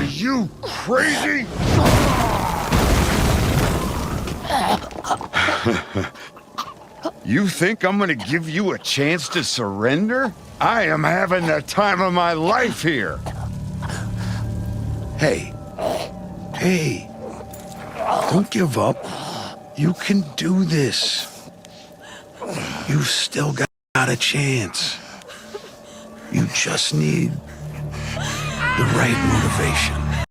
you crazy? You think I'm gonna give you a chance to surrender? I am having the time of my life here. Hey. Hey. Don't give up. You can do this. You've still got a chance. You just need the right motivation.